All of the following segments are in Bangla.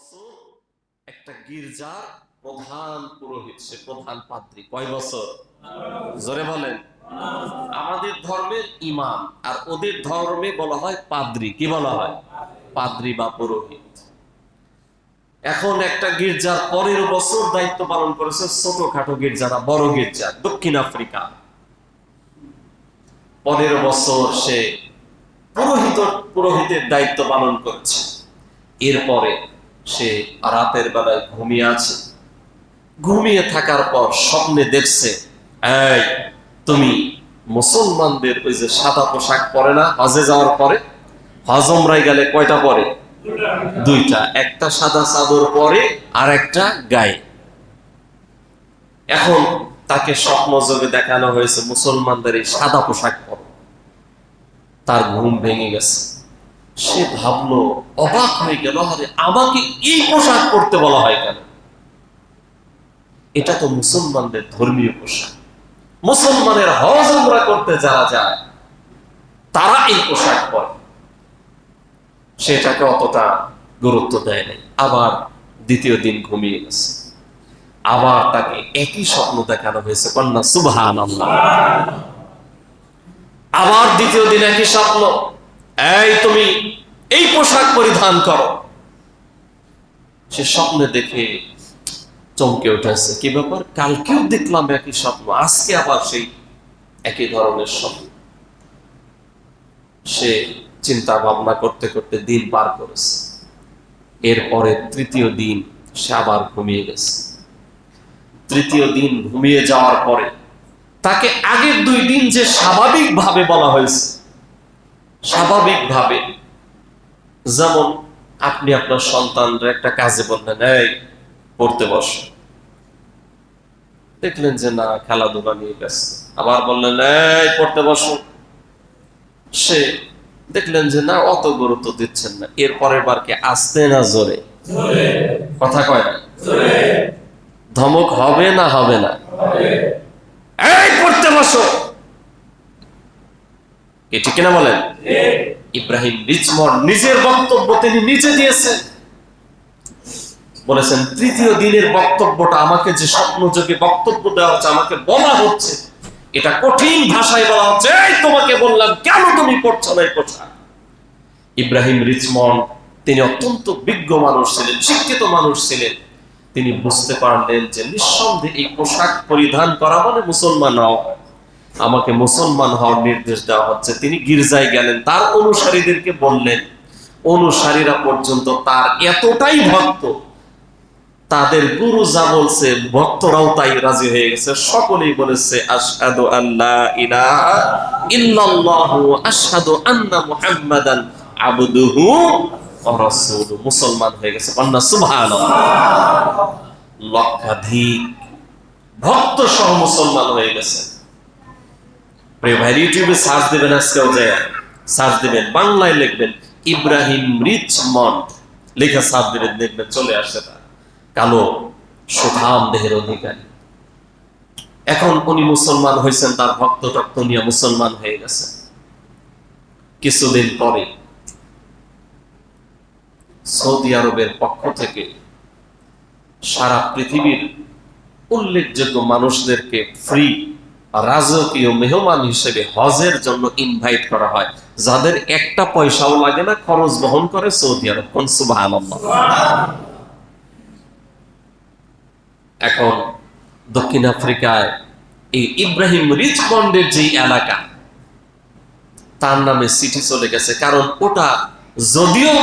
বছর একটা গির্জার প্রধান পুরোহিত, সে প্রধান পাদ্রী। কয় বছর? জোরে বলেন। আমাদের ধর্মের ইমাম, আর ওদের ধর্মে বলা হয় পাদ্রী। কি বলা হয়? পাদ্রী বা পুরোহিত। এখন একটা গির্জার 15 বছর দায়িত্ব পালন করেছে ছোটখাটো গির্জা না, বড় গির্জা, দক্ষিণ আফ্রিকা। 15 বছর সে পুরোহিতের দায়িত্ব পালন করেছে। এরপরে সে রাতের বেলায় ঘুমিয়ে আছে। ঘুমিয়ে থাকার পর স্বপ্নে দেখছে, এই তুমি মুসলমানদের ওই যে সাদা পোশাক পরে না হজে যাওয়ার পরে, হজ উমরায় গেলে কয়টা পরে? দুইটা, একটা সাদা চাদর পরে আর একটা গায়ে। এখন তাকে স্বপ্ন যোগে দেখানো হয়েছে মুসলমানদের এই সাদা পোশাক পরে। তার ঘুম ভেঙে গেছে। সে ভাবলো, অবাক হয়ে গেল, আরে আমাকে এই পোশাক পরতে বলা হয় কেন? এটা তো মুসলমানদের ধর্মীয় পোশাক। মুসলমানের হজ উমরা করতে যারা যায় তারা এই পোশাক পরে। সেটাকে অতটা গুরুত্ব দেয় নাই। আবার দ্বিতীয় দিন ঘুমিয়ে গেছে। আবার তাকে একই স্বপ্ন দেখানো হয়েছে। কন্যা সুবহানাল্লাহ। আবার দ্বিতীয় দিন একই স্বপ্ন, এই তুমি এই পোশাক পরিধান করো। সে স্বপ্নে দেখে চমকে উঠেছে, কি ব্যাপার, কালকেও দেখলাম একই স্বপ্ন, আজকে আবার সেই একই ধরনের স্বপ্ন। সে চিন্তা ভাবনা করতে করতে দিন পার করেছে। এরপরে তৃতীয় দিন সে আবার ঘুমিয়ে গেছে। তৃতীয় দিন ঘুমিয়ে যাওয়ার পরে তাকে আগের 2 দিন যে স্বাভাবিকভাবে বলা হয়েছে, স্বাভাবিকভাবে, যেমন আপনি আপনার সন্তানরা একটা কাজে বললেন, এই পড়তে বস, দেখলেন যে না, খেলাধুলা নিয়ে ব্যস্ত। আবার বললেন, এই পড়তে বসো, সে দেখলেন যে না, অত গুরুত্ব দিচ্ছেন না। এর পরের বার কি আস্তে না জোরে? কথা কয় না? ধমক হবে না হবে না? এই পড়তে বসো, কি ঠিক কিনা বলেন? ইব্রাহিম রিচমন্ড নিজের বক্তব্য তিনি নিজে দিয়েছেন। বলেছেন, তৃতীয় দিনের বক্তব্যটা আমাকে যে স্বপ্নযোগে বক্তব্য দেওয়া হচ্ছে, আমাকে বলা হচ্ছে, এটা কঠিন ভাষায় বলা হচ্ছে, এই তোমাকে বললাম কেন তুমি পড়ছো না এই পোশাক? ইব্রাহিম রিচমন্ড তিনি অত্যন্ত বিজ্ঞ মানুষ ছিলেন, শিক্ষিত মানুষ ছিলেন। তিনি বুঝতে পারলেন যে নিঃসন্দেহে এই পোশাক পরিধান করা মানে মুসলমান হওয়া, আমাকে মুসলমান হওয়ার নির্দেশ দেওয়া হচ্ছে। তিনি গির্জায় গেলেন, তার অনুসারীদেরকে বললেন। অনুসারীরা পর্যন্ত তার এতটাই ভক্ত, তাদের গুরু যা বলছে ভক্তরাও তাই রাজি হয়ে গেছে। সকলেই বলেছে, আশহাদু আল্লা ইলাহা ইল্লাল্লাহু ওয়া আশহাদু আন্না মুহাম্মাদান আবদুহু ওয়া রাসূলুহু। মুসলমান হয়ে গেছে। কন্যা সুবহানাল্লাহ। লক্ষাধিক ভক্ত সহ মুসলমান হয়ে গেছে। প্রিয় ভাই, ইউটিউবে সার্চ দিবেন, আজকেও যায় সার্চ দিবেন, বাংলায় লিখবেন ইব্রাহিম রিচমন্ড, লেখা সার্চ দিবেন, দেখবেন চলে আসে তার কালো সুঠাম দেহের অধিকারী। এখন উনি মুসলমান হয়েছেন, তার ভক্ত টক্ত নিয়ে মুসলমান হয়ে গেছে। কিছুদিন পরে সৌদি আরবের পক্ষ থেকে সারা পৃথিবীর উল্লেখযোগ্য মানুষদেরকে ফ্রি রাজকীয় মেহমান হিসেবে হজের জন্য ইনভাইট করা হয়, যাদের একটা পয়সাও লাগে না, খরচ বহন করে সৌদি আরব। সুবহানাল্লাহ। এখন দক্ষিণ আফ্রিকায় এই ইব্রাহিম রিচমন্ডের যে এলাকা, তার নামে চিঠি চলে গেছে। কারণ ওটা যদিও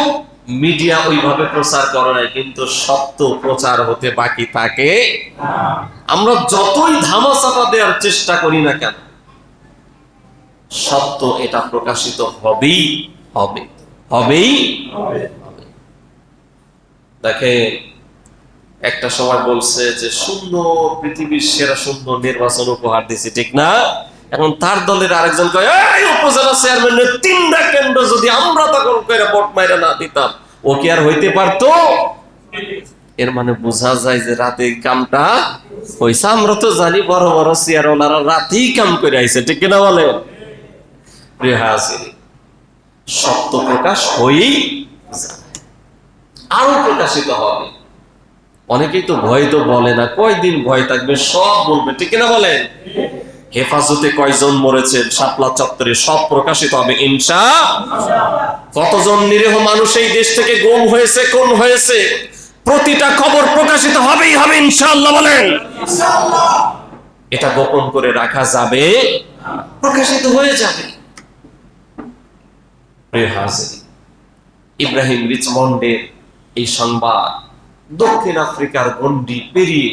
মিডিয়া ওইভাবে প্রচার করে নাই, কিন্তু সত্য প্রচার হতে বাকি থাকে। আমরা যতই ধামাচাপা দেওয়ার চেষ্টা করি না কেন, সত্য এটা প্রকাশিত হবেই হবে, হবেই হবে। দেখে একটা সময় বলছে যে সুন্দর, পৃথিবীর সেরা সুন্দর নির্বাচন উপহার দিয়েছে, ঠিক না? এখন তার দলের আরেকজন কয়, এই উপজেলা চেয়ারম্যানের 3টা কেন্দ্র যদি আমরা তখন করে ভোট মাইরা না দিতাম, ও কি আর হইতে পারতো? এর মানে বোঝা যায় যে রাতে কামটা হইছে। আমরা তো জানি বড় বড় চেয়ারওয়ালারা রাতেই কাম করে আইছে, ঠিক কিনা বলে? প্রিয় হাজির, সত্য প্রকাশ হয়েই যায়। আরো প্রকাশিত হবে। অনেকেই তো ভয় তো বলে না, কয়দিন ভয় থাকবে, সব বলবে, ঠিক না বলেন? হেফাজতে কয়জন মরেছে শাপলা চত্বরে, সব প্রকাশিত হবে ইনশাআল্লাহ। কতজন নিরীহ মানুষ এই দেশ থেকে গুম হয়েছে, খুন হয়েছে, প্রতিটা খবর প্রকাশিত হবেই হবে ইনশাআল্লাহ। বলেন ইনশাআল্লাহ। এটা গোপন করে রাখা যাবে, প্রকাশিত হয়ে যাবে। প্রিয় হাজির, ইব্রাহিম রিচমন্ডের এই সংবাদ দক্ষিণ আফ্রিকার গণ্ডি পেরিয়ে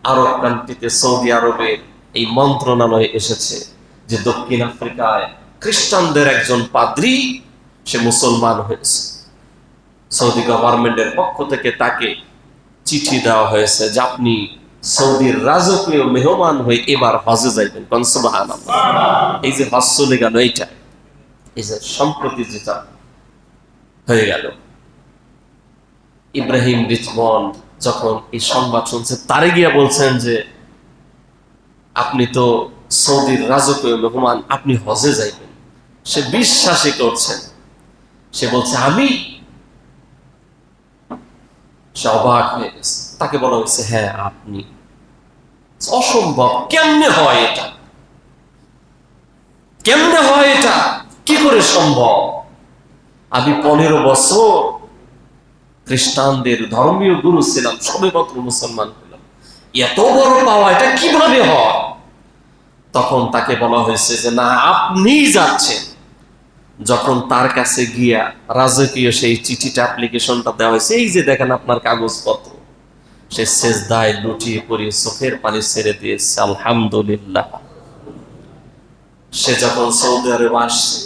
আরব কান্ট্রিতে, সৌদি আরবের এই মন্ত্রণালয়ে এসেছে যে দক্ষিণ আফ্রিকায় খ্রিস্টানদের একজন পাদ্রী সে মুসলমান হয়েছে। সৌদি গভর্নমেন্টের পক্ষ থেকে তাকে চিঠি দেওয়া হয়েছে যে আপনি সৌদির রাজকীয় মেহমান হয়ে এবার হজে যাইবেন। সুবহানাল্লাহ। এই যে হজ চলে গেল, এইটা এই যে সম্প্রতি যেটা হয়ে গেল, ইব্রাহিম রিচমন্ড যখন এই সংবাদ শুনছে, তারে গিয়া বলছেন যে আপনি তো সৌদির রাজকীয় মেহমান, আপনি হজে যাইবেন। সে বিশ্বাসই করছেন, সে বলছে আমি, সে অবাক হয়ে গেছে। তাকে বলা হয়েছে হ্যাঁ আপনি। অসম্ভব, কেমনে হয় এটা, কেমনে হয় এটা, কি করে সম্ভব? আমি 15 বছর খ্রিস্টানদের ধর্মীয় গুরু ছিলাম, সবেমাত্র মুসলমান হলাম, এত বড় পাওয়া এটা কিভাবে হয়? তখন তাকে বলা হয়েছে যে না, আপনি যাচ্ছেন। যখন তার কাছে গিয়া রাজকীয় সেই চিঠিটা, অ্যাপ্লিকেশনটা দেওয়া হয়েছে, এই যে দেখেন আপনার কাগজপত্র, সে সেজদায় লুটিয়ে পড়ে চোখের পানি ছেড়ে দিয়েছে, আলহামদুলিল্লাহ। সে যখন সৌদি আরব আসছে,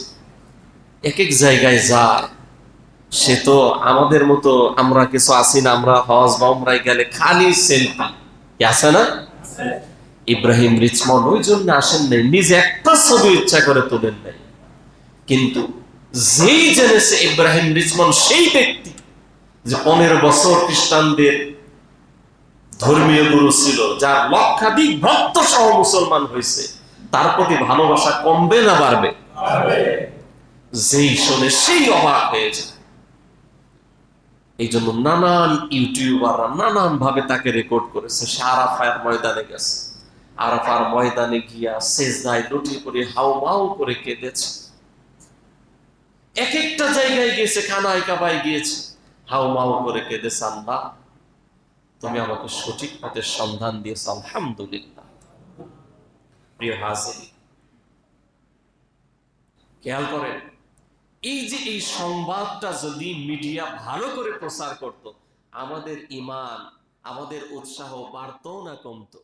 এক এক জায়গায় যায়, সে তো আমাদের মতো, আমরা কিছু আছি না, আমরা হজ বা উমরায় গেলে খালি সেলফি আছে না? ইব্রাহিম রিচমন্ড ওই জন্য আসেন নাই, নিজে একটা ছবি ইচ্ছা করে তোলেন নাই। কিন্তু যেই জেনেছে ইব্রাহিম রিচমন্ড সেই ব্যক্তি যে 15 বছর খ্রিস্টানদের ধর্মীয় গুরু ছিল, যার লক্ষাধিক ভক্ত সহ মুসলমান হয়েছে, তার প্রতি ভালোবাসা কমবে না বাড়বে? যেই শোনে সেই অবাক হয়ে যায়। এই জন্য নানান ইউটিউবাররা নানান ভাবে তাকে রেকর্ড করেছে। সে আরাফার ময়দানে গেছে, আরাফার ময়দানে গিয়া সেজদায় লুটিয়ে পড়ে হাউমাউ করে কেঁদেছে। এক একটা জায়গায় গিয়েছে, খানায় কাবায় গিয়েছে, হাউমাউ করে কেঁদেছে, আল্লাহ তুমি আমাকে সঠিক পথের সন্ধান দিয়েছ, আলহামদুলিল্লাহ। প্রিয় হাজির, খেয়াল করেন, এই যে এই সংবাদটা যদি মিডিয়া ভালো করে প্রচার করত, আমাদের ঈমান, আমাদের উৎসাহ বাড়তো না কমতো?